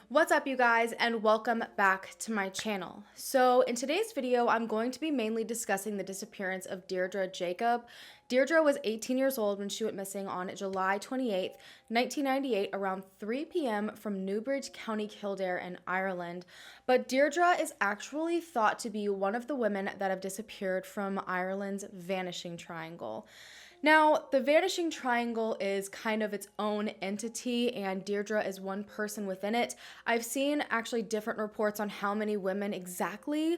What's up, you guys, and welcome back to my channel. So in today's video, I'm going to be mainly discussing the disappearance of Deirdre Jacob. Deirdre was 18 years old when she went missing on July 28th, 1998, around 3 p.m. from Newbridge, County Kildare in Ireland. But Deirdre is actually thought to be one of the women that have disappeared from Ireland's Vanishing Triangle. Now, the Vanishing Triangle is kind of its own entity, and Deirdre is one person within it. I've seen actually different reports on how many women exactly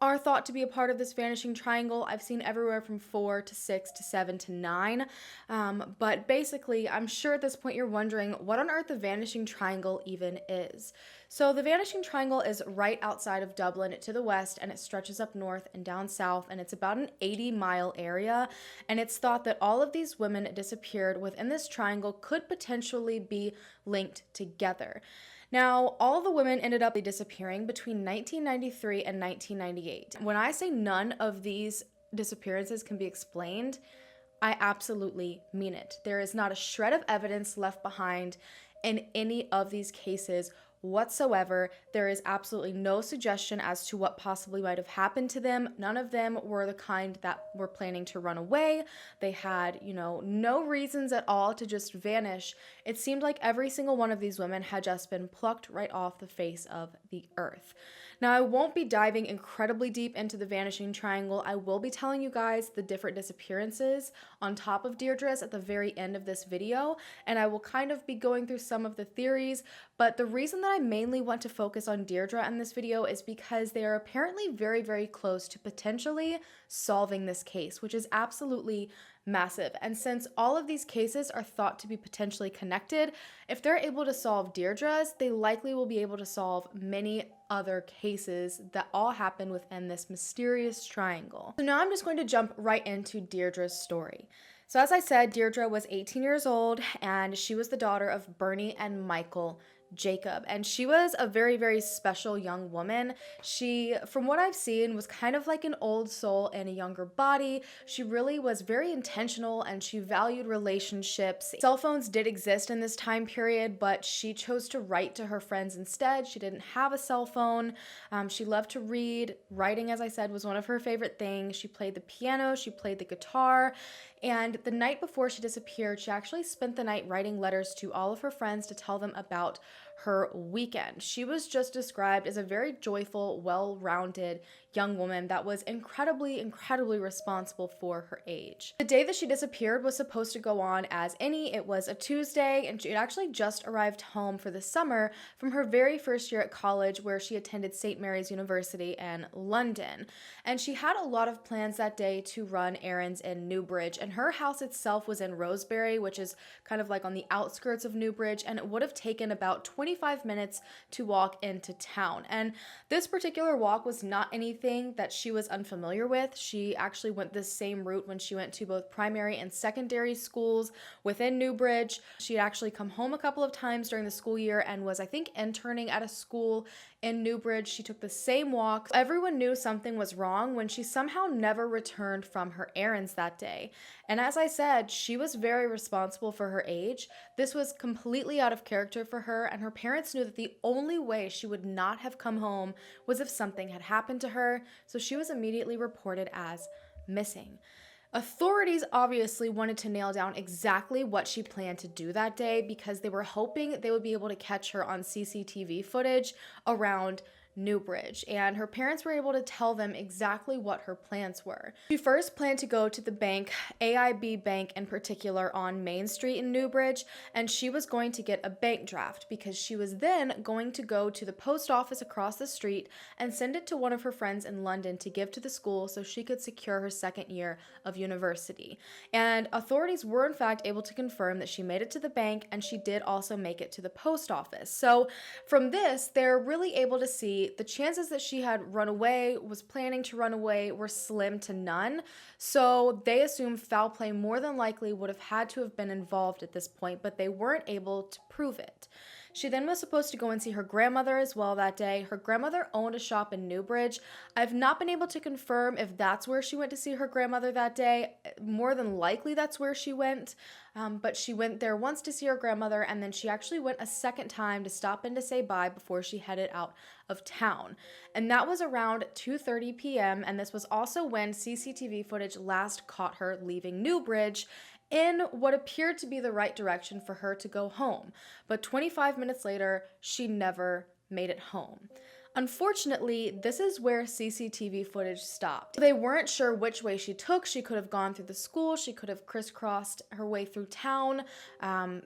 are thought to be a part of this Vanishing Triangle. I've seen everywhere from 4 to 6 to 7 to 9. But basically, I'm sure at this point you're wondering what on earth the Vanishing Triangle even is. So the Vanishing Triangle is right outside of Dublin to the west, and it stretches up north and down south, and it's about an 80-mile area. And it's thought that all of these women disappeared within this triangle could potentially be linked together. Now, all the women ended up disappearing between 1993 and 1998. When I say none of these disappearances can be explained, I absolutely mean it. There is not a shred of evidence left behind in any of these cases whatsoever. There is absolutely no suggestion as to what possibly might have happened to them. None of them were the kind that were planning to run away. They had, no reasons at all to just vanish. It seemed like every single one of these women had just been plucked right off the face of the earth. Now, I won't be diving incredibly deep into the Vanishing Triangle. I will be telling you guys the different disappearances on top of Deirdre's at the very end of this video, and I will kind of be going through some of the theories, but the reason that I mainly want to focus on Deirdre in this video is because they are apparently very, very close to potentially solving this case, which is absolutely massive. And since all of these cases are thought to be potentially connected, if they're able to solve Deirdre's, they likely will be able to solve many other cases that all happen within this mysterious triangle. So now I'm just going to jump right into Deirdre's story. So as I said, Deirdre was 18 years old, and she was the daughter of Bernie and Michael Jacob, and she was a very, very special young woman. She, from what I've seen, was kind of like an old soul in a younger body. She really was very intentional, and she valued relationships. Cell phones did exist in this time period, but she chose to write to her friends instead. She didn't have a cell phone. She loved to read. Writing, as I said, was one of her favorite things. She played the piano, she played the guitar, and the night before she disappeared, she actually spent the night writing letters to all of her friends to tell them about her weekend. She was just described as a very joyful, well-rounded young woman that was incredibly, incredibly responsible for her age. The day that she disappeared was supposed to go on as any. It was a Tuesday, and she had actually just arrived home for the summer from her very first year at college, where she attended St. Mary's University in London. And she had a lot of plans that day to run errands in Newbridge, and her house itself was in Rosebery, which is kind of like on the outskirts of Newbridge, and it would have taken about 25 minutes to walk into town. And this particular walk was not anything that she was unfamiliar with. She actually went this same route when she went to both primary and secondary schools within Newbridge. She had actually come home a couple of times during the school year and was, I think, interning at a school in Newbridge. She took the same walk. Everyone knew something was wrong when she somehow never returned from her errands that day. And as I said, she was very responsible for her age. This was completely out of character for her, and her parents knew that the only way she would not have come home was if something had happened to her, so she was immediately reported as missing. Authorities obviously wanted to nail down exactly what she planned to do that day because they were hoping they would be able to catch her on CCTV footage around Newbridge, and her parents were able to tell them exactly what her plans were. She first planned to go to the bank, AIB Bank in particular, on Main Street in Newbridge, and she was going to get a bank draft because she was then going to go to the post office across the street and send it to one of her friends in London to give to the school so she could secure her second year of university. And authorities were in fact able to confirm that she made it to the bank, and she did also make it to the post office. So from this, they're really able to see the chances that she had run away, was planning to run away, were slim to none. So they assumed foul play more than likely would have had to have been involved at this point, but they weren't able to prove it. She then was supposed to go and see her grandmother as well that day. Her grandmother owned a shop in Newbridge. I've not been able to confirm if that's where she went to see her grandmother that day. More than likely that's where she went. But she went there once to see her grandmother, and then she actually went a second time to stop in to say bye before she headed out of town. And that was around 2:30 p.m. And this was also when CCTV footage last caught her leaving Newbridge in what appeared to be the right direction for her to go home. But 25 minutes later, she never made it home. Unfortunately, this is where CCTV footage stopped. They weren't sure which way she took. She could have gone through the school. She could have crisscrossed her way through town,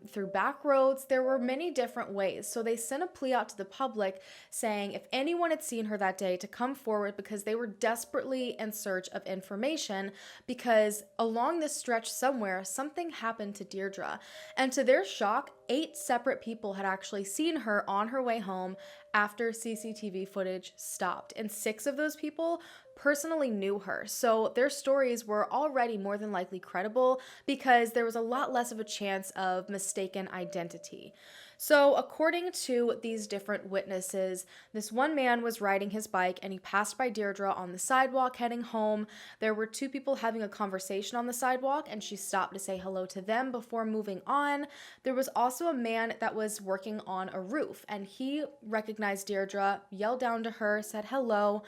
through back roads. There were many different ways. So they sent a plea out to the public saying if anyone had seen her that day to come forward, because they were desperately in search of information, because along this stretch somewhere, something happened to Deirdre. And to their shock, 8 separate people had actually seen her on her way home after CCTV footage stopped. And 6 of those people personally knew her. So their stories were already more than likely credible because there was a lot less of a chance of mistaken identity. So according to these different witnesses, this one man was riding his bike and he passed by Deirdre on the sidewalk heading home. There were 2 people having a conversation on the sidewalk and she stopped to say hello to them before moving on. There was also a man that was working on a roof and he recognized Deirdre, yelled down to her, said hello.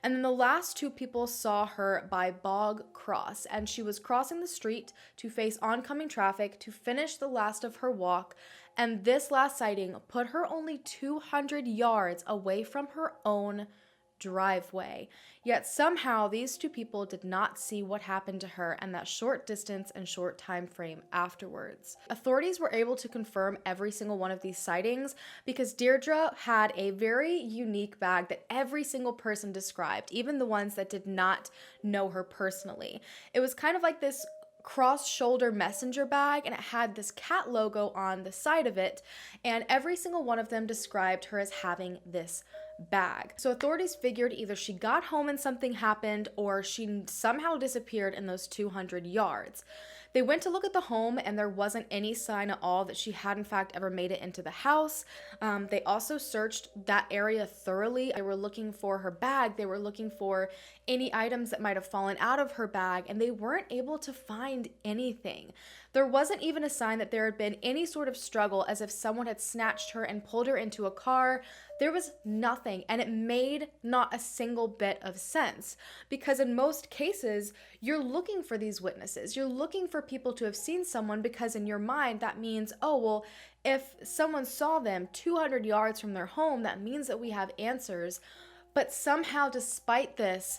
And then the last 2 people saw her by Bog Cross, and she was crossing the street to face oncoming traffic to finish the last of her walk. And this last sighting put her only 200 yards away from her own driveway. Yet somehow these 2 people did not see what happened to her in that short distance and short time frame afterwards. Authorities were able to confirm every single one of these sightings because Deirdre had a very unique bag that every single person described, even the ones that did not know her personally. It was kind of like this cross-shoulder messenger bag, and it had this cat logo on the side of it, and every single one of them described her as having this bag. So authorities figured either she got home and something happened or she somehow disappeared in those 200 yards. They went to look at the home and there wasn't any sign at all that she had in fact ever made it into the house. They also searched that area thoroughly. They were looking for her bag. They were looking for any items that might have fallen out of her bag, and they weren't able to find anything. There wasn't even a sign that there had been any sort of struggle as if someone had snatched her and pulled her into a car. There was nothing, and it made not a single bit of sense because in most cases, you're looking for these witnesses. You're looking for people to have seen someone because in your mind, that means, oh, well, if someone saw them 200 yards from their home, that means that we have answers. But somehow, despite this,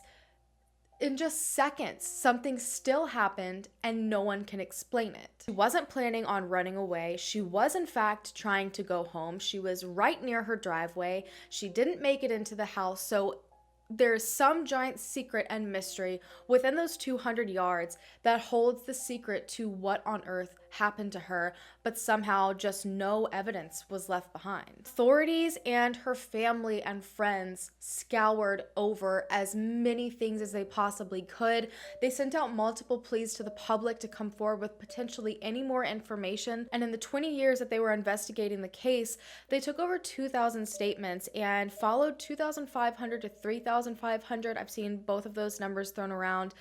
in just seconds, something still happened and no one can explain it. She wasn't planning on running away. She was in fact trying to go home. She was right near her driveway. She didn't make it into the house. So there's some giant secret and mystery within those 200 yards that holds the secret to what on earth happened to her, but somehow just no evidence was left behind. Authorities and her family and friends scoured over as many things as they possibly could. They sent out multiple pleas to the public to come forward with potentially any more information. And in the 20 years that they were investigating the case, they took over 2,000 statements and followed 2,500 to 3,500. I've seen both of those numbers thrown around,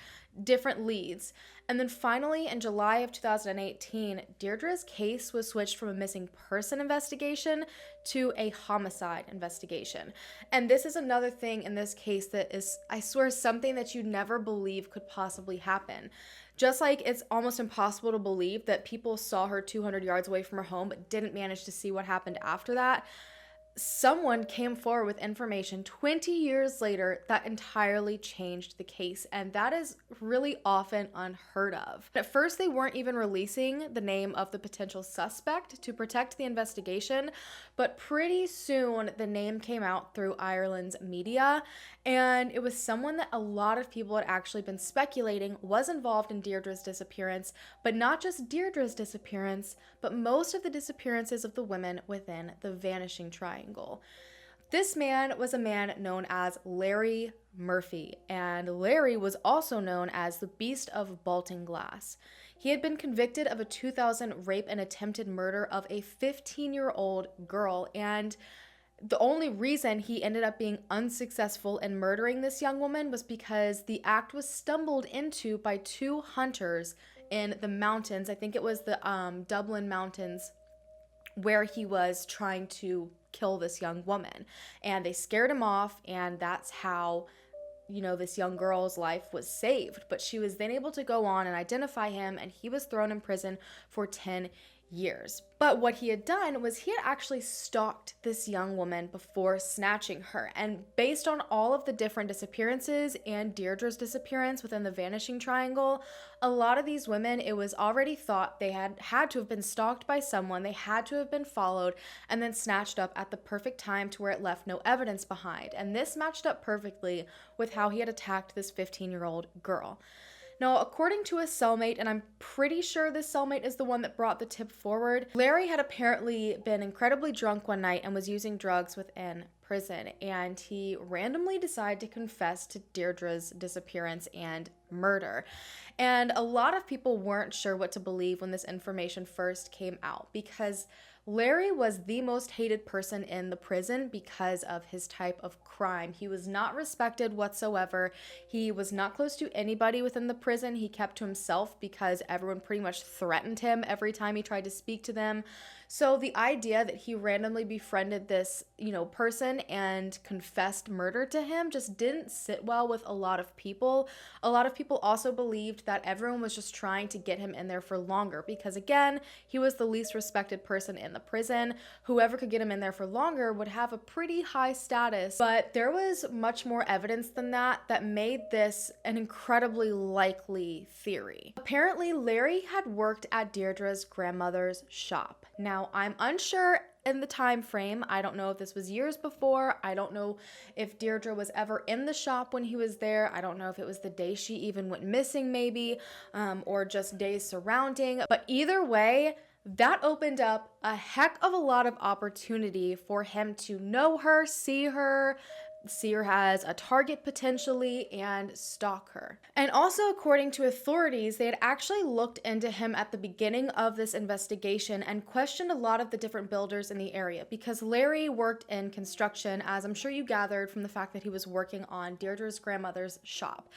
different leads. And then finally, in July of 2018, Deirdre's case was switched from a missing person investigation to a homicide investigation. And this is another thing in this case that is, I swear, something that you never believe could possibly happen. Just like it's almost impossible to believe that people saw her 200 yards away from her home but didn't manage to see what happened after that, someone came forward with information 20 years later that entirely changed the case, and that is really often unheard of. At first, they weren't even releasing the name of the potential suspect to protect the investigation, but pretty soon the name came out through Ireland's media, and it was someone that a lot of people had actually been speculating was involved in Deirdre's disappearance, but not just Deirdre's disappearance, but most of the disappearances of the women within the Vanishing Triangle. This man was a man known as Larry Murphy, and Larry was also known as the Beast of Baltinglass. He had been convicted of a 2000 rape and attempted murder of a 15-year-old girl, and the only reason he ended up being unsuccessful in murdering this young woman was because the act was stumbled into by two hunters in the mountains. I think it was the Dublin Mountains, where he was trying to kill this young woman. And they scared him off, and that's how, this young girl's life was saved. But she was then able to go on and identify him, and he was thrown in prison for 10 years. But what he had done was he had actually stalked this young woman before snatching her. And based on all of the different disappearances and Deirdre's disappearance within the Vanishing Triangle, a lot of these women, it was already thought they had to have been stalked by someone, they had to have been followed, and then snatched up at the perfect time to where it left no evidence behind. And this matched up perfectly with how he had attacked this 15-year-old girl. Now, according to a cellmate, and I'm pretty sure this cellmate is the one that brought the tip forward, Larry had apparently been incredibly drunk one night and was using drugs within prison, and he randomly decided to confess to Deirdre's disappearance and murder. And a lot of people weren't sure what to believe when this information first came out, because Larry was the most hated person in the prison because of his type of crime. He was not respected whatsoever. He was not close to anybody within the prison. He kept to himself because everyone pretty much threatened him every time he tried to speak to them. So the idea that he randomly befriended this, person and confessed murder to him just didn't sit well with a lot of people. A lot of people also believed that everyone was just trying to get him in there for longer because, again, he was the least respected person in the prison. Whoever could get him in there for longer would have a pretty high status. But there was much more evidence than that made this an incredibly likely theory. Apparently, Larry had worked at Deirdre's grandmother's shop. Now, I'm unsure in the time frame. I don't know if this was years before. I don't know if Deirdre was ever in the shop when he was there. I don't know if it was the day she even went missing maybe, or just days surrounding. But either way, that opened up a heck of a lot of opportunity for him to know her, see her as a target potentially, and stalk her. And also, according to authorities, they had actually looked into him at the beginning of this investigation and questioned a lot of the different builders in the area, because Larry worked in construction, as I'm sure you gathered from the fact that he was working on Deirdre's grandmother's shop.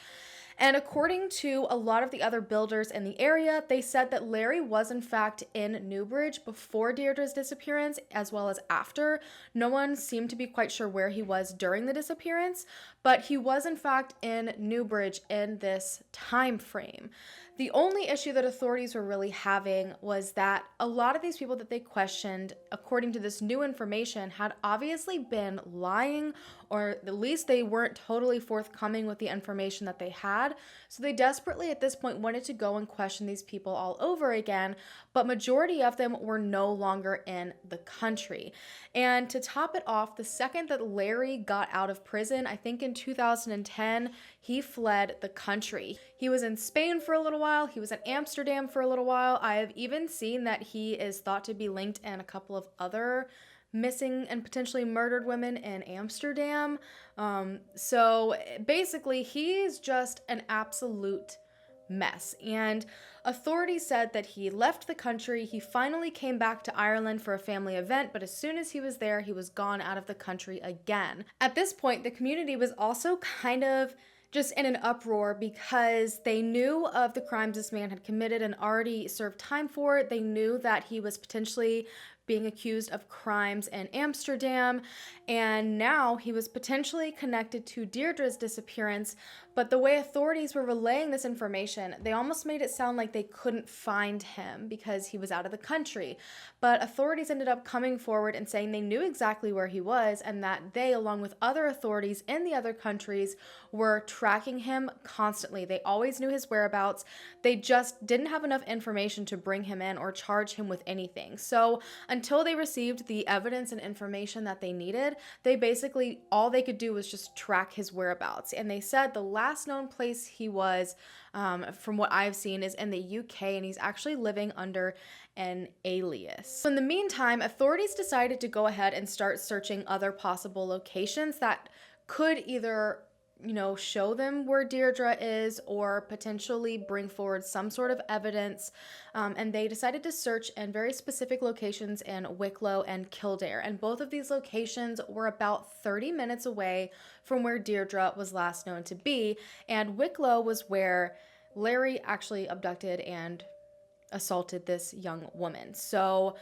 And according to a lot of the other builders in the area, they said that Larry was in fact in Newbridge before Deirdre's disappearance, as well as after. No one seemed to be quite sure where he was during the disappearance, but he was in fact in Newbridge in this time frame. The only issue that authorities were really having was that a lot of these people that they questioned, according to this new information, had obviously been lying, or at least they weren't totally forthcoming with the information that they had. So they desperately at this point wanted to go and question these people all over again, but majority of them were no longer in the country. And to top it off, the second that Larry got out of prison, I think in 2010, he fled the country. He was in Spain for a little while. He was in Amsterdam for a little while. I have even seen that he is thought to be linked in a couple of other missing and potentially murdered women in Amsterdam. So basically, he's just an absolute mess. And authorities said that he left the country. He finally came back to Ireland for a family event, but as soon as he was there, he was gone out of the country again. At this point, the community was also kind of just in an uproar because they knew of the crimes this man had committed and already served time for. They knew that he was potentially being accused of crimes in Amsterdam, and now he was potentially connected to Deirdre's disappearance. But the way authorities were relaying this information, they almost made it sound like they couldn't find him because he was out of the country. But authorities ended up coming forward and saying they knew exactly where he was, and that they, along with other authorities in the other countries, were tracking him constantly. They always knew his whereabouts. They just didn't have enough information to bring him in or charge him with anything. So until they received the evidence and information that they needed, they basically, all they could do was just track his whereabouts. And they said the last last known place he was, from what I've seen, is in the UK, and he's actually living under an alias. So in the meantime, authorities decided to go ahead and start searching other possible locations that could either show them where Deirdre is or potentially bring forward some sort of evidence. And they decided to search in very specific locations in Wicklow and Kildare. And both of these locations were about 30 minutes away from where Deirdre was last known to be. And Wicklow was where Larry actually abducted and assaulted this young woman. So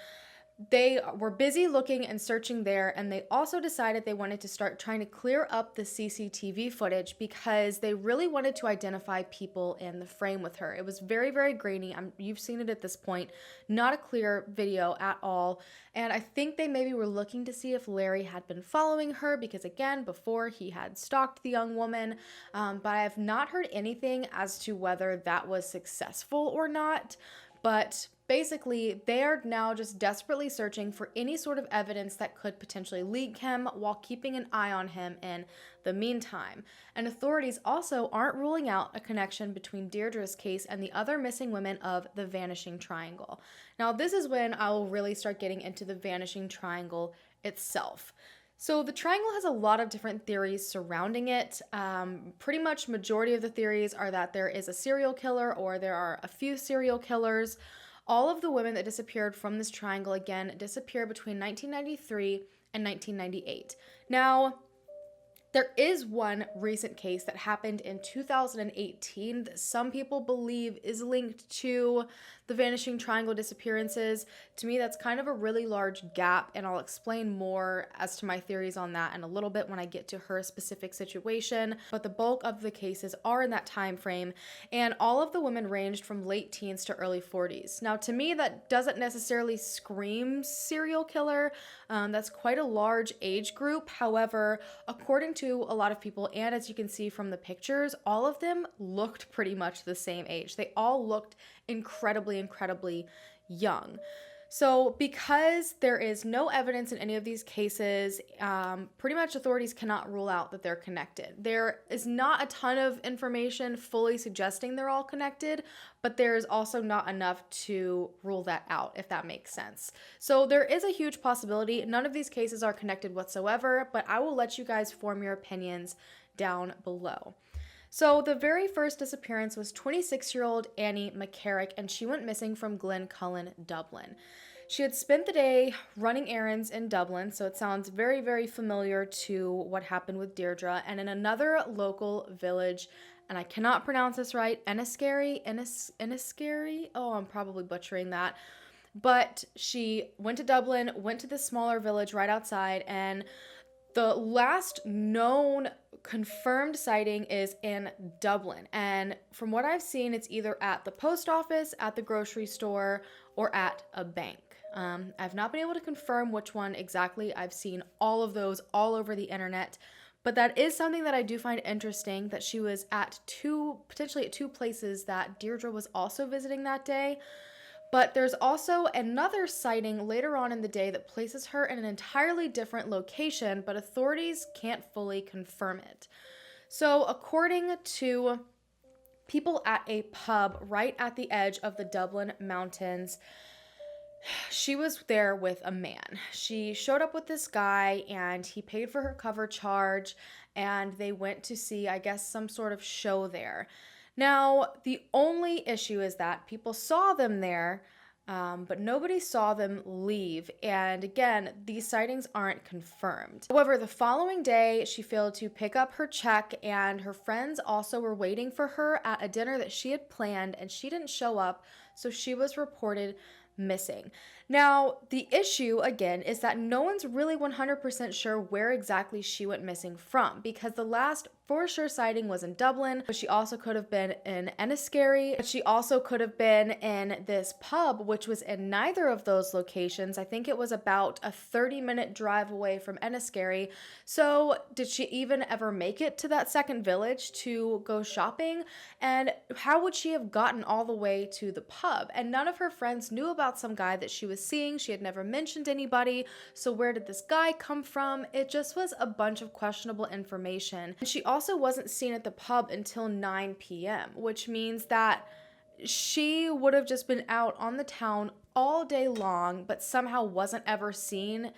they were busy looking and searching there, and they also decided they wanted to start trying to clear up the CCTV footage because they really wanted to identify people in the frame with her. It was very, very grainy. You've seen it at this point. Not a clear video at all. And I think they maybe were looking to see if Larry had been following her because, again, before he had stalked the young woman. But I have not heard anything as to whether that was successful or not. But basically, they are now just desperately searching for any sort of evidence that could potentially link him while keeping an eye on him in the meantime. And authorities also aren't ruling out a connection between Deirdre's case and the other missing women of the Vanishing Triangle. Now, this is when I will really start getting into the Vanishing Triangle itself. So the triangle has a lot of different theories surrounding it. Pretty much majority of the theories are that there is a serial killer or there are a few serial killers. All of the women that disappeared from this triangle, again, disappeared between 1993 and 1998. Now, there is one recent case that happened in 2018 that some people believe is linked to the Vanishing Triangle disappearances. To me, that's kind of a really large gap, and I'll explain more as to my theories on that in a little bit when I get to her specific situation. But the bulk of the cases are in that time frame, and all of the women ranged from late teens to early 40s. Now, to me, that doesn't necessarily scream serial killer. That's quite a large age group. However, according to a lot of people, and as you can see from the pictures, all of them looked pretty much the same age. They all looked incredibly young. So because there is no evidence in any of these cases, pretty much authorities cannot rule out that they're connected. There is not a ton of information fully suggesting they're all connected, but there's also not enough to rule that out, if that makes sense. So there is a huge possibility. None of these cases are connected whatsoever, but I will let you guys form your opinions down below. So the very first disappearance was 26-year-old Annie McCarrick, and she went missing from Glencullen, Dublin. She had spent the day running errands in Dublin, so it sounds very, very familiar to what happened with Deirdre, and in another local village, and I cannot pronounce this right, Enniskerry? Oh, I'm probably butchering that. But she went to Dublin, went to this smaller village right outside, and the last known confirmed sighting is in Dublin. And from what I've seen, it's either at the post office, at the grocery store, or at a bank. I've not been able to confirm which one exactly. I've seen all of those all over the internet. But that is something that I do find interesting, that she was at potentially at two places that Deirdre was also visiting that day. But there's also another sighting later on in the day that places her in an entirely different location, but authorities can't fully confirm it. So according to people at a pub right at the edge of the Dublin mountains, she was there with a man. She showed up with this guy and he paid for her cover charge, and they went to see, I guess, some sort of show there. Now, the only issue is that people saw them there, but nobody saw them leave. And again, these sightings aren't confirmed. However, the following day, she failed to pick up her check, and her friends also were waiting for her at a dinner that she had planned, and she didn't show up, so she was reported missing. Now, the issue, again, is that no one's really 100% sure where exactly she went missing from, because the last for sure sighting was in Dublin, but she also could have been in Enniskerry, but she also could have been in this pub, which was in neither of those locations. I think it was about a 30-minute drive away from Enniskerry. So did she even ever make it to that second village to go shopping? And how would she have gotten all the way to the pub? And none of her friends knew about some guy that she was seeing. She had never mentioned anybody. So where did this guy come from? It just was a bunch of questionable information. And she also wasn't seen at the pub until 9 p.m., which means that she would have just been out on the town all day long, but somehow wasn't ever seen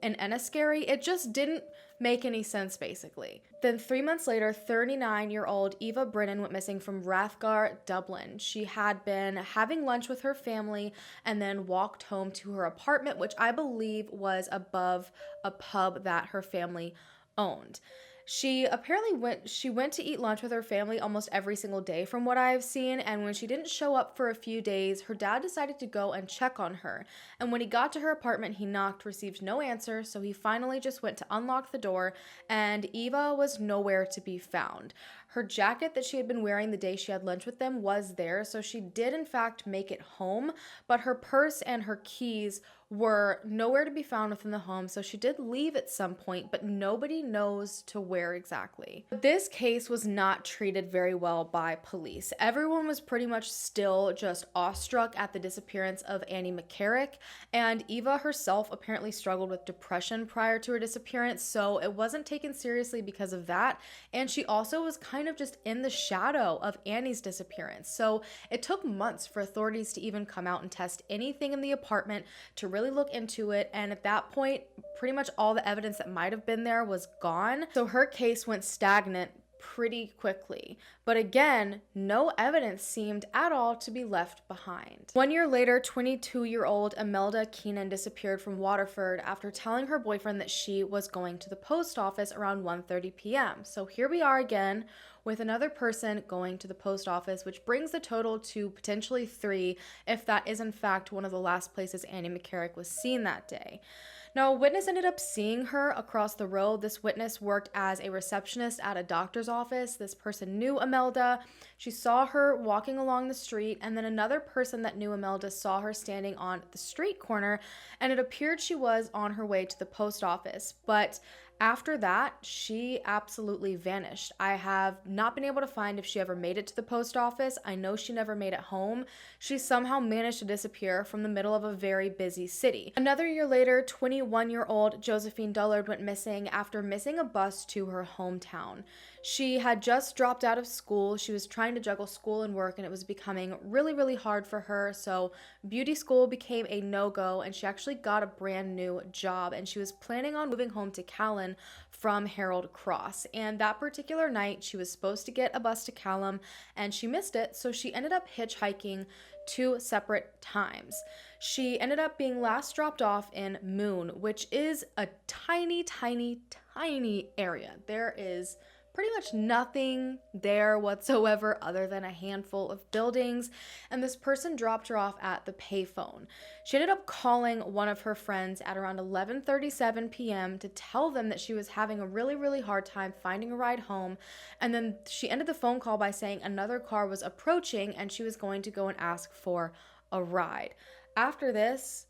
in Enniskerry. It just didn't make any sense, basically. Then 3 months later, 39-year-old Eva Brennan went missing from Rathgar, Dublin. She had been having lunch with her family and then walked home to her apartment, which I believe was above a pub that her family owned. She went to eat lunch with her family almost every single day from what I've seen, and when she didn't show up for a few days, her dad decided to go and check on her. And when he got to her apartment, he knocked, received no answer, so he finally just went to unlock the door, and Eva was nowhere to be found. Her jacket that she had been wearing the day she had lunch with them was there, so she did in fact make it home, but her purse and her keys were nowhere to be found within the home, so she did leave at some point, but nobody knows to where exactly. This case was not treated very well by police. Everyone was pretty much still just awestruck at the disappearance of Annie McCarrick, and Eva herself apparently struggled with depression prior to her disappearance, so it wasn't taken seriously because of that, and she also was kind of just in the shadow of Annie's disappearance, so it took months for authorities to even come out and test anything in the apartment to really look into it, and at that point pretty much all the evidence that might have been there was gone, so her case went stagnant pretty quickly. But again, no evidence seemed at all to be left behind. 1 year later, 22-year-old Imelda Keenan disappeared from Waterford after telling her boyfriend that she was going to the post office around 1:30 p.m. So here we are again with another person going to the post office, which brings the total to potentially 3 if that is in fact one of the last places Annie McCarrick was seen that day. Now, a witness ended up seeing her across the road. This witness worked as a receptionist at a doctor's office. This person knew Imelda. She saw her walking along the street, and then another person that knew Imelda saw her standing on the street corner, and it appeared she was on her way to the post office. But after that, she absolutely vanished. I have not been able to find if she ever made it to the post office. I know she never made it home. She somehow managed to disappear from the middle of a very busy city. Another year later, 21-year-old Josephine Dullard went missing after missing a bus to her hometown. She had just dropped out of school. She was trying to juggle school and work, and it was becoming really, really hard for her. So beauty school became a no-go, and she actually got a brand new job, and she was planning on moving home to Hallan from Harold Cross. And that particular night, she was supposed to get a bus to Hallam, and she missed it, so she ended up hitchhiking 2 separate times. She ended up being last dropped off in Moon, which is a tiny, tiny, tiny area. There is pretty much nothing there whatsoever other than a handful of buildings, and this person dropped her off at the payphone. She ended up calling one of her friends at around 11:37 p.m. to tell them that she was having a really, really hard time finding a ride home, and then she ended the phone call by saying another car was approaching and she was going to go and ask for a ride. After this,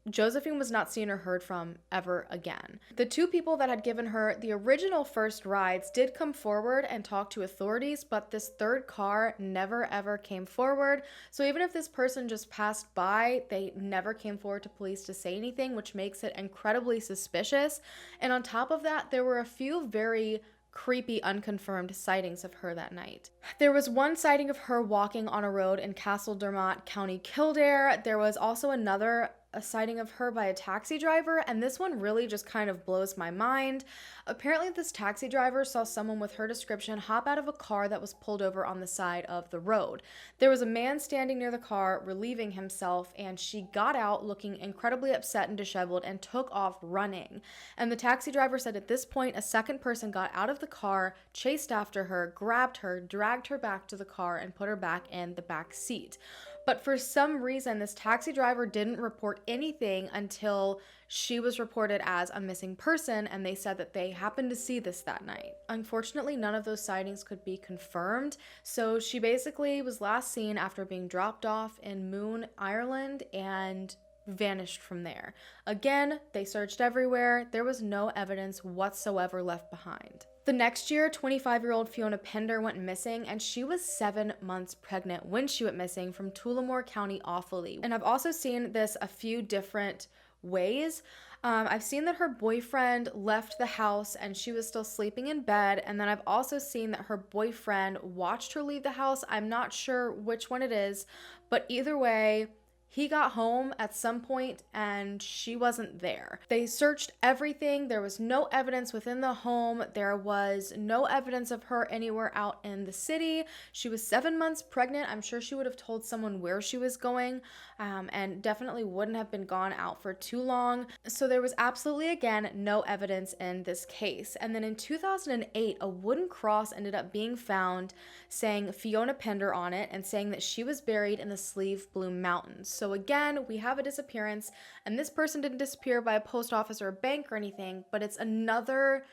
Josephine was not seen or heard from ever again. The 2 people that had given her the original first rides did come forward and talk to authorities, but this 3rd car never ever came forward. So even if this person just passed by, they never came forward to police to say anything, which makes it incredibly suspicious. And on top of that, there were a few very creepy unconfirmed sightings of her that night. There was one sighting of her walking on a road in Castle Dermot, County Kildare. There was also a sighting of her by a taxi driver, and this one really just kind of blows my mind. Apparently this taxi driver saw someone with her description hop out of a car that was pulled over on the side of the road. There was a man standing near the car relieving himself, and she got out looking incredibly upset and disheveled and took off running. And the taxi driver said at this point a second person got out of the car, chased after her, grabbed her, dragged her back to the car, and put her back in the back seat. But for some reason, this taxi driver didn't report anything until she was reported as a missing person, and they said that they happened to see this that night. Unfortunately, none of those sightings could be confirmed, so she basically was last seen after being dropped off in Moon, Ireland, and vanished from there. Again, they searched everywhere. There was no evidence whatsoever left behind. The next year, 25-year-old Fiona Pender went missing, and she was 7 months pregnant when she went missing from Tullamore County, Offaly. And I've also seen this a few different ways. I've seen that her boyfriend left the house and she was still sleeping in bed. And then I've also seen that her boyfriend watched her leave the house. I'm not sure which one it is, but either way, he got home at some point and she wasn't there. They searched everything. There was no evidence within the home. There was no evidence of her anywhere out in the city. She was 7 months pregnant. I'm sure she would have told someone where she was going, and definitely wouldn't have been gone out for too long. So there was absolutely, again, no evidence in this case. And then in 2008, a wooden cross ended up being found saying Fiona Pender on it and saying that she was buried in the Slieve Bloom Mountains. So again, we have a disappearance, and this person didn't disappear by a post office or a bank or anything, but it's another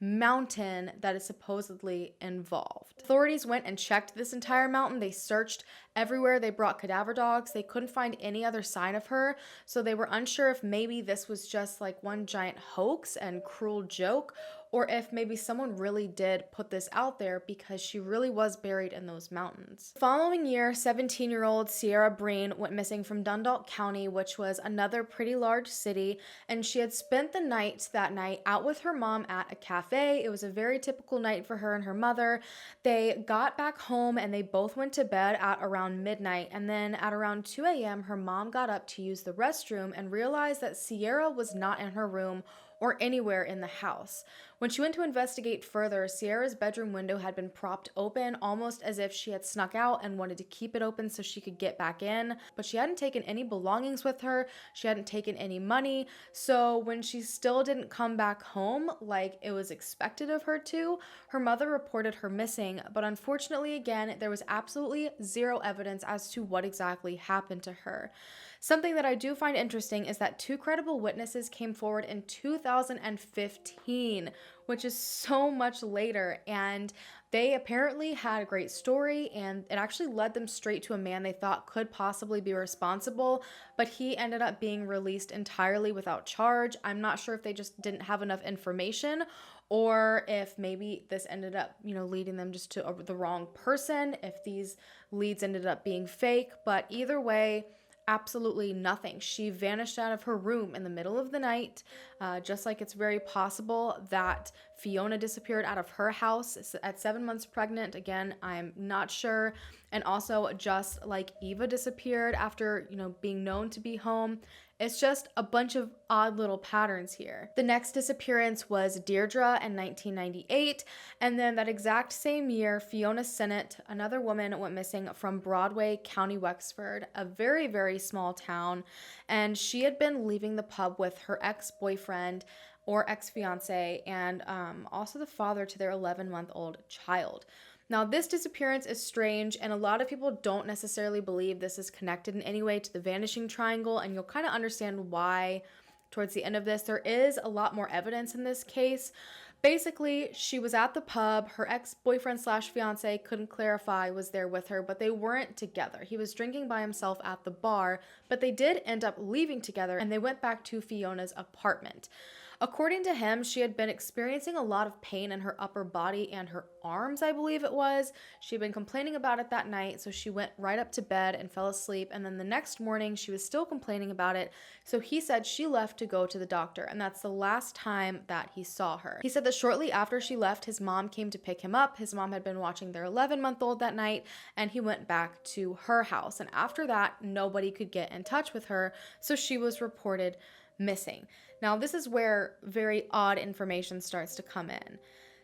mountain that is supposedly involved. Authorities went and checked this entire mountain. They searched everywhere. They brought cadaver dogs. They couldn't find any other sign of her, so they were unsure if maybe this was just like one giant hoax and cruel joke, or if maybe someone really did put this out there because she really was buried in those mountains. The following year, 17-year-old Sierra Breen went missing from Dundalk County, which was another pretty large city, and she had spent the night that night out with her mom at a cafe. It was a very typical night for her and her mother. They got back home and they both went to bed at around midnight, and then at around 2 a.m. her mom got up to use the restroom and realized that Sierra was not in her room or anywhere in the house. When she went to investigate further, Sierra's bedroom window had been propped open, almost as if she had snuck out and wanted to keep it open so she could get back in, but she hadn't taken any belongings with her, she hadn't taken any money, so when she still didn't come back home like it was expected of her to, her mother reported her missing, but unfortunately, again, there was absolutely zero evidence as to what exactly happened to her. Something that I do find interesting is that 2 credible witnesses came forward in 2015, which is so much later, and they apparently had a great story, and it actually led them straight to a man they thought could possibly be responsible, but he ended up being released entirely without charge. I'm not sure if they just didn't have enough information, or if maybe this ended up, leading them just to the wrong person, if these leads ended up being fake, but either way, absolutely nothing. She vanished out of her room in the middle of the night, just like it's very possible that Fiona disappeared out of her house at 7 months pregnant. Again, I'm not sure. And also, just like Eva disappeared after, being known to be home. It's just a bunch of odd little patterns here. The next disappearance was Deirdre in 1998, and then that exact same year, Fiona Sinnott, another woman, went missing from Broadway, County Wexford, a very, very small town, and she had been leaving the pub with her ex-boyfriend or ex-fiance, and also the father to their 11-month-old child. Now, this disappearance is strange, and a lot of people don't necessarily believe this is connected in any way to the Vanishing Triangle, and you'll kind of understand why towards the end of this. There is a lot more evidence in this case. Basically, she was at the pub. Her ex-boyfriend slash fiance, couldn't clarify, was there with her, but they weren't together. He was drinking by himself at the bar, but they did end up leaving together, and they went back to Fiona's apartment. According to him, she had been experiencing a lot of pain in her upper body and her arms, I believe it was. She had been complaining about it that night, so she went right up to bed and fell asleep, and then the next morning she was still complaining about it, so he said she left to go to the doctor, and that's the last time that he saw her. He said that shortly after she left, his mom came to pick him up. His mom had been watching their 11-month-old that night, and he went back to her house, and after that, nobody could get in touch with her, so she was reported missing. Now, this is where very odd information starts to come in.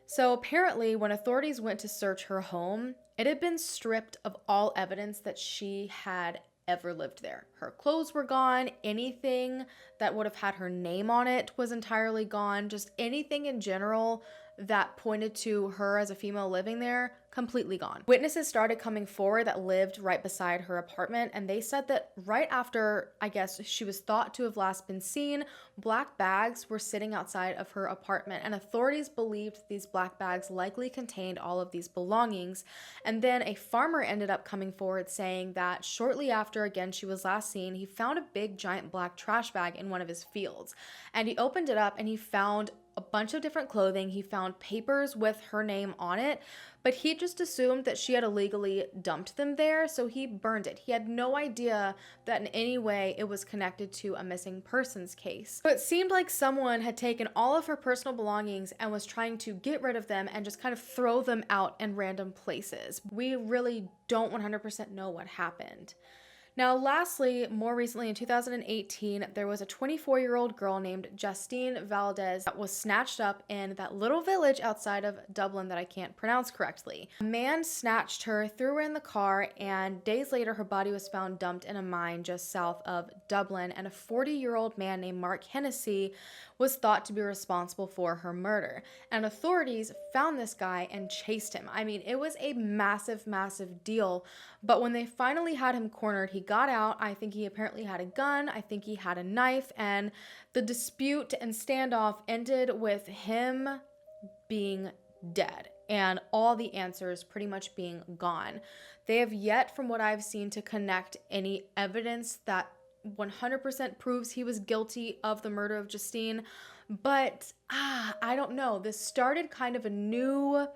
So apparently, when authorities went to search her home, it had been stripped of all evidence that she had ever lived there. Her clothes were gone. Anything that would have had her name on it was entirely gone. Just anything in general that pointed to her as a female living there, completely gone. Witnesses started coming forward that lived right beside her apartment, and they said that right after, I guess, she was thought to have last been seen, black bags were sitting outside of her apartment, and authorities believed these black bags likely contained all of these belongings. And then a farmer ended up coming forward saying that shortly after, again, she was last seen, he found a big giant black trash bag in one of his fields, and he opened it up and he found a bunch of different clothing. He found papers with her name on it, but he just assumed that she had illegally dumped them there, so he burned it. He had no idea that in any way it was connected to a missing persons case. So it seemed like someone had taken all of her personal belongings and was trying to get rid of them and just kind of throw them out in random places. We really don't 100% know what happened. Now, lastly, more recently in 2018, there was a 24-year-old girl named Justine Valdez that was snatched up in that little village outside of Dublin that I can't pronounce correctly. A man snatched her, threw her in the car, and days later, her body was found dumped in a mine just south of Dublin, and a 40-year-old man named Mark Hennessy was thought to be responsible for her murder. And authorities found this guy and chased him. I mean, it was a massive, massive deal. But when they finally had him cornered, he got out. I think he apparently had a gun. I think he had a knife. And the dispute and standoff ended with him being dead and all the answers pretty much being gone. They have yet, from what I've seen, to connect any evidence that 100% proves he was guilty of the murder of Justine. But I don't know. This started kind of a new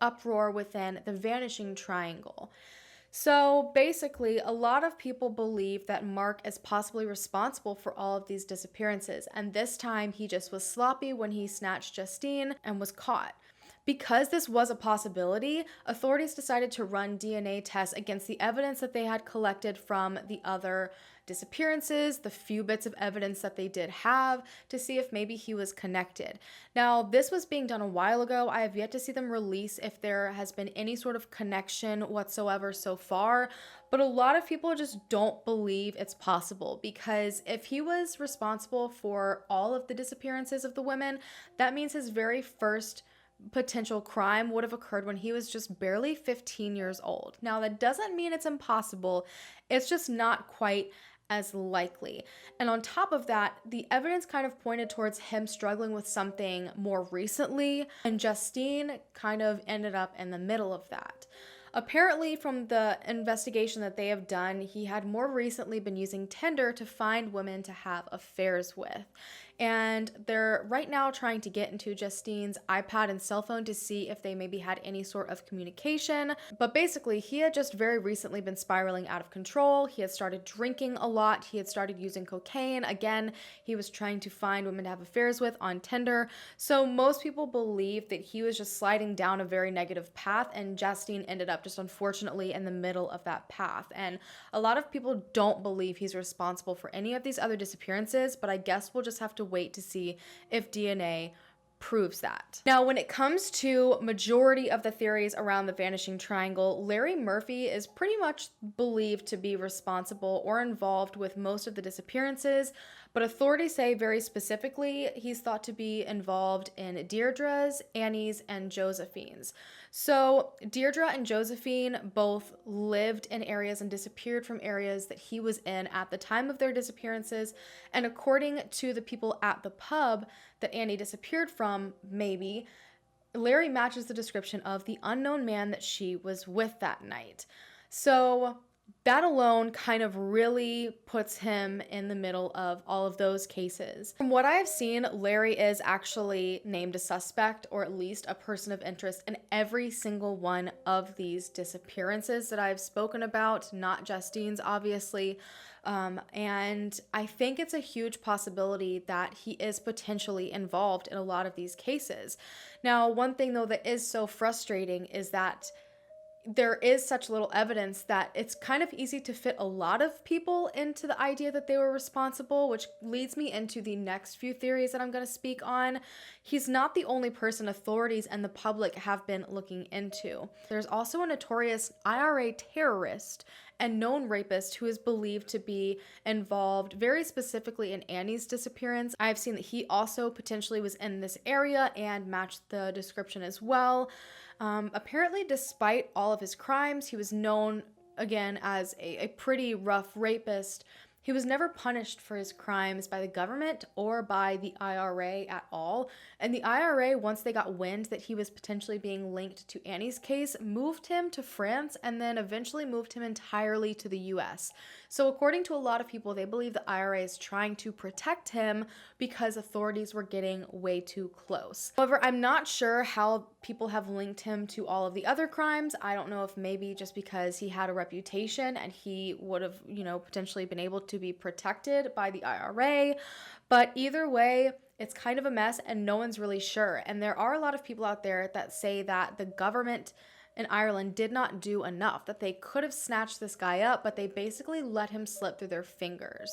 uproar within the Vanishing Triangle. So basically, a lot of people believe that Mark is possibly responsible for all of these disappearances, and this time he just was sloppy when he snatched Justine and was caught. Because this was a possibility, authorities decided to run DNA tests against the evidence that they had collected from the other disappearances, the few bits of evidence that they did have, to see if maybe he was connected. Now, this was being done a while ago. I have yet to see them release if there has been any sort of connection whatsoever so far, but a lot of people just don't believe it's possible, because if he was responsible for all of the disappearances of the women, that means his very first potential crime would have occurred when he was just barely 15 years old. Now, that doesn't mean it's impossible. It's just not quite as likely. And on top of that, the evidence kind of pointed towards him struggling with something more recently, and Justine kind of ended up in the middle of that. Apparently, from the investigation that they have done, he had more recently been using Tinder to find women to have affairs with. And they're right now trying to get into Justine's iPad and cell phone to see if they maybe had any sort of communication. But basically, he had just very recently been spiraling out of control. He had started drinking a lot. He had started using cocaine. Again, he was trying to find women to have affairs with on Tinder. So most people believe that he was just sliding down a very negative path, and Justine ended up just unfortunately in the middle of that path. And a lot of people don't believe he's responsible for any of these other disappearances, but I guess we'll just have to wait to see if DNA proves that. Now, when it comes to majority of the theories around the Vanishing Triangle, Larry Murphy is pretty much believed to be responsible or involved with most of the disappearances, but authorities say very specifically he's thought to be involved in Deirdre's, Annie's, and Josephine's. So Deirdre and Josephine both lived in areas and disappeared from areas that he was in at the time of their disappearances, and according to the people at the pub that Annie disappeared from, maybe, Larry matches the description of the unknown man that she was with that night. So that alone kind of really puts him in the middle of all of those cases. From what I have seen, Larry is actually named a suspect, or at least a person of interest, in every single one of these disappearances that I've spoken about, not Justine's, obviously. And I think it's a huge possibility that he is potentially involved in a lot of these cases. Now, one thing though that is so frustrating is that there is such little evidence that it's kind of easy to fit a lot of people into the idea that they were responsible, which leads me into the next few theories that I'm going to speak on. He's not the only person authorities and the public have been looking into. There's also a notorious IRA terrorist and known rapist who is believed to be involved very specifically in Annie's disappearance. I've seen that he also potentially was in this area and matched the description as well. Apparently, despite all of his crimes, he was known, again, as a pretty rough rapist. He was never punished for his crimes by the government or by the IRA at all. And the IRA, once they got wind that he was potentially being linked to Annie's case, moved him to France and then eventually moved him entirely to the US. So according to a lot of people, they believe the IRA is trying to protect him because authorities were getting way too close. However, I'm not sure how people have linked him to all of the other crimes. I don't know if maybe just because he had a reputation and he would have, potentially been able to be protected by the IRA. But either way, it's kind of a mess and no one's really sure. And there are a lot of people out there that say that the government in Ireland did not do enough, that they could have snatched this guy up, but they basically let him slip through their fingers.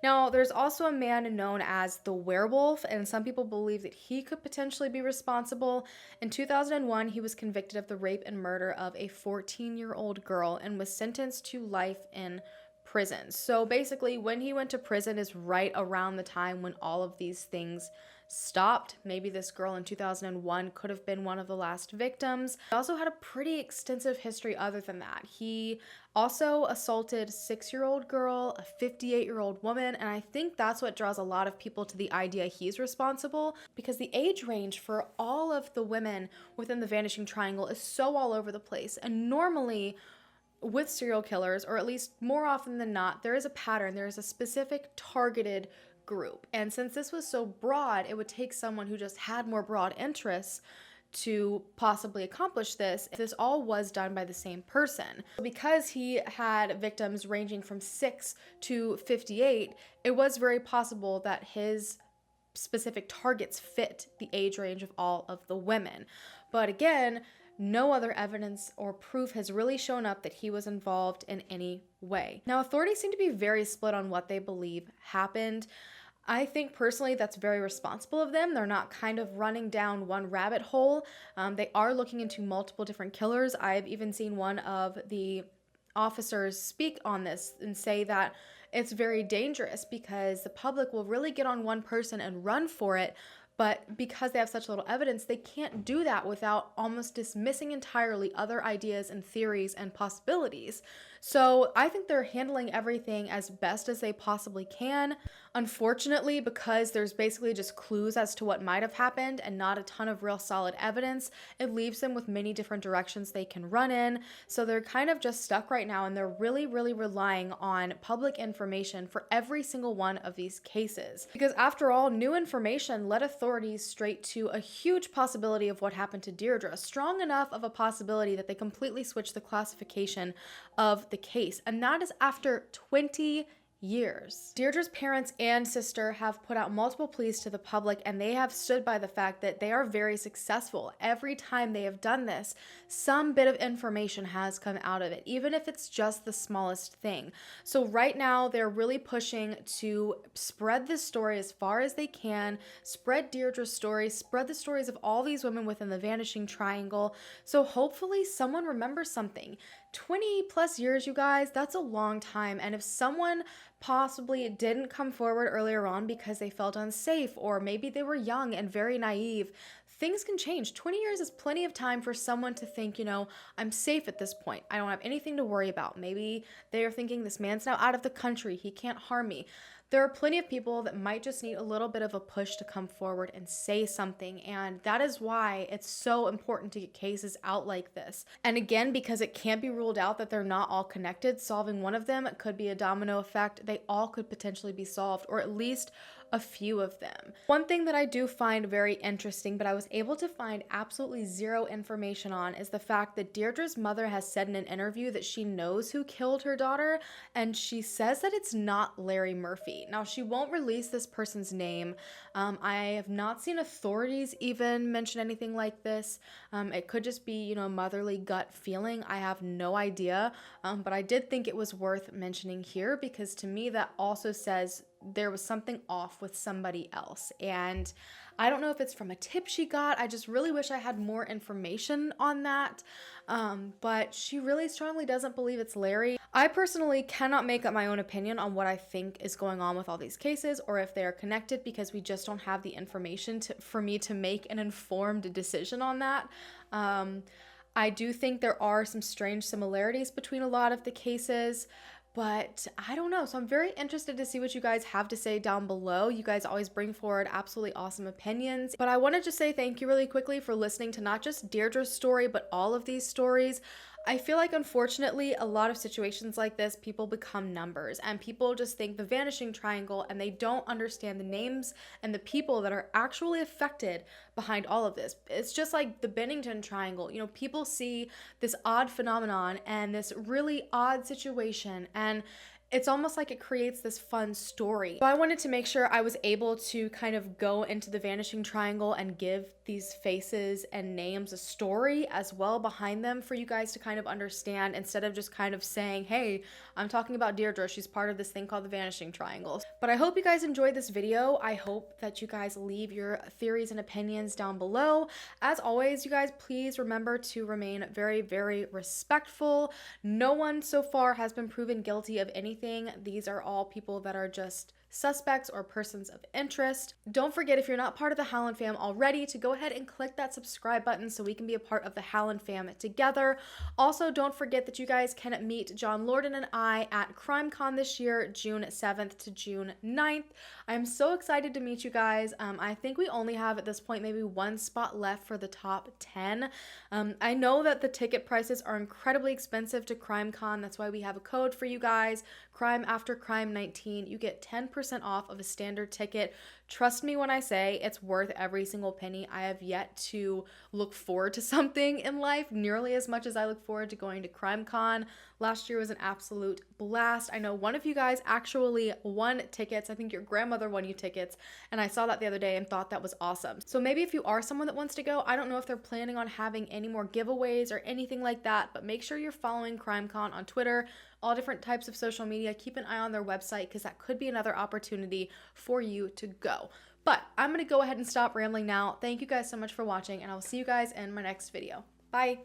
Now, there's also a man known as the Werewolf, and some people believe that he could potentially be responsible. In 2001, he was convicted of the rape and murder of a 14-year-old girl and was sentenced to life in prison. So basically, when he went to prison is right around the time when all of these things stopped. Maybe this girl in 2001 could have been one of the last victims. He also had a pretty extensive history other than that. He also assaulted a 6-year-old girl, a 58-year-old woman, and I think that's what draws a lot of people to the idea he's responsible, because the age range for all of the women within the Vanishing Triangle is so all over the place. And normally with serial killers, or at least more often than not, there is a pattern, there is a specific targeted group. And since this was so broad, it would take someone who just had more broad interests to possibly accomplish this if this all was done by the same person. Because he had victims ranging from 6 to 58, it was very possible that his specific targets fit the age range of all of the women. But again, no other evidence or proof has really shown up that he was involved in any way. Now, authorities seem to be very split on what they believe happened. I think personally that's very responsible of them. They're not kind of running down one rabbit hole. They are looking into multiple different killers. I've even seen one of the officers speak on this and say that it's very dangerous because the public will really get on one person and run for it. But because they have such little evidence, they can't do that without almost dismissing entirely other ideas and theories and possibilities. So I think they're handling everything as best as they possibly can. Unfortunately, because there's basically just clues as to what might have happened and not a ton of real solid evidence, it leaves them with many different directions they can run in. So they're kind of just stuck right now, and they're really, really relying on public information for every single one of these cases. Because after all, new information led authorities straight to a huge possibility of what happened to Deirdre, strong enough of a possibility that they completely switched the classification of the case, and that is after 20 years. Deirdre's parents and sister have put out multiple pleas to the public, and they have stood by the fact that they are very successful. Every time they have done this, some bit of information has come out of it, even if it's just the smallest thing. So right now, they're really pushing to spread this story as far as they can, spread Deirdre's story, spread the stories of all these women within the Vanishing Triangle. So hopefully someone remembers something. 20 plus years, you guys, that's a long time. And if someone possibly didn't come forward earlier on because they felt unsafe, or maybe they were young and very naive, things can change. 20 years is plenty of time for someone to think, I'm safe at this point. I don't have anything to worry about. Maybe they're thinking, this man's now out of the country. He can't harm me. There are plenty of people that might just need a little bit of a push to come forward and say something, and that is why it's so important to get cases out like this. And again, because it can't be ruled out that they're not all connected, solving one of them could be a domino effect. They all could potentially be solved, or at least a few of them. One thing that I do find very interesting, but I was able to find absolutely zero information on, is the fact that Deirdre's mother has said in an interview that she knows who killed her daughter, and she says that it's not Larry Murphy. Now, she won't release this person's name. I have not seen authorities even mention anything like this. It could just be, a motherly gut feeling. I have no idea, but I did think it was worth mentioning here, because to me that also says there was something off with somebody else. And I don't know if it's from a tip she got. I just really wish I had more information on that. But she really strongly doesn't believe it's Larry. I personally cannot make up my own opinion on what I think is going on with all these cases, or if they are connected, because we just don't have the information for me to make an informed decision on that. I do think there are some strange similarities between a lot of the cases, but I don't know. So I'm very interested to see what you guys have to say down below. You guys always bring forward absolutely awesome opinions. But I want to just say thank you really quickly for listening to not just Deirdre's story, but all of these stories. I feel like, unfortunately, a lot of situations like this, people become numbers and people just think the vanishing triangle and they don't understand the names and the people that are actually affected behind all of this. It's just like the Bennington triangle. You know, people see this odd phenomenon and this really odd situation, and it's almost like it creates this fun story. So I wanted to make sure I was able to kind of go into the vanishing triangle and give these faces and names a story as well behind them for you guys to kind of understand, instead of just kind of saying, hey, I'm talking about Deirdre, she's part of this thing called the vanishing triangle. But I hope you guys enjoyed this video. I hope that you guys leave your theories and opinions down below. As always, you guys, please remember to remain very, very respectful. No one so far has been proven guilty of anything. These are all people that are just suspects or persons of interest. Don't forget, if you're not part of the Hallan fam already, to go ahead and click that subscribe button so we can be a part of the Hallan fam together. Also, don't forget that you guys can meet John Lorden and I at CrimeCon this year, June 7th to June 9th. I'm so excited to meet you guys. I think we only have at this point maybe one spot left for the top 10. I know that the ticket prices are incredibly expensive to CrimeCon. That's why we have a code for you guys, Crime After Crime 19. You get 10% off of a standard ticket. Trust me when I say it's worth every single penny. I have yet to look forward to something in life nearly as much as I look forward to going to CrimeCon. Last year was an absolute blast. I know one of you guys actually won tickets. I think your grandmother won you tickets, and I saw that the other day and thought that was awesome. So maybe if you are someone that wants to go, I don't know if they're planning on having any more giveaways or anything like that, but make sure you're following CrimeCon on Twitter, all different types of social media. Keep an eye on their website because that could be another opportunity for you to go. But I'm going to go ahead and stop rambling now. Thank you guys so much for watching, and I will see you guys in my next video. Bye.